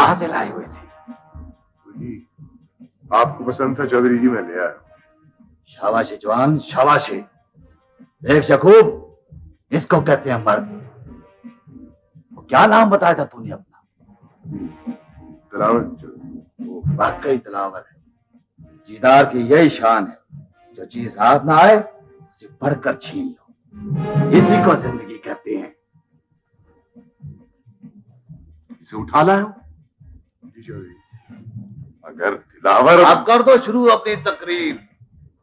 कहां से लाए हो इसे? जी आपको पसंद था चौधरी जी, मैं ले आया। शाबाशी जवान, शाबाशी। देख यकूब, इसको कहते हैं मर्द। तो क्या नाम बताया था तूने अपना? दिलावर चौधरी। वो वाकई दिलावर है। जीदार की यही शान है, जो चीज हाथ ना आए उसे बढ़कर छीन लो। इसी को जिंदगी कहते हैं। इसे उठा लाए हो? जी चौधरी, अगर दिलावर। आप कर दो शुरू अपनी तकरीर,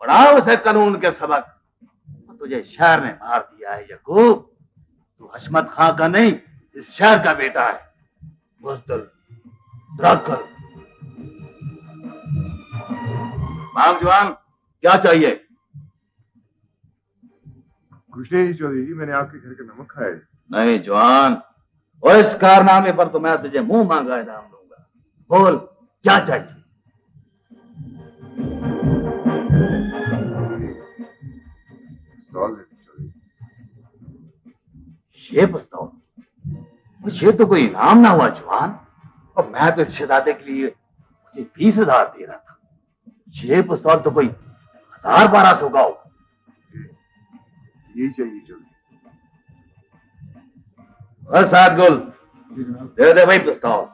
पढ़ाओ उसे कानून के सबक। तुझे शहर ने मार दिया है यकूब। तू हशमत खां का नहीं, इस शहर का बेटा है। बुज़दिल, ड्रग्गल। मांग जवान, क्या चाहिए? कुछ नहीं चौधरी जी, मैंने आपके घर का नमक खाया है। नहीं जवान, और इस कारनामे पर तो मैं तुझे मुंह मांगा इनाम दूंगा। बोल, क्या चाहिए? पिस्तौल दे चौधरी। ये पिस्तौल? ये तो कोई इनाम ना हुआ जवान। और मैं तो इस शहजादे के लिए उसे 20,000 दे रहा था। ये पिस्तौल तो कोई 1000-1200 का होगा। यही चाहिए चौधरी। और साथ गुल, दे दे भाई पिस्तौल।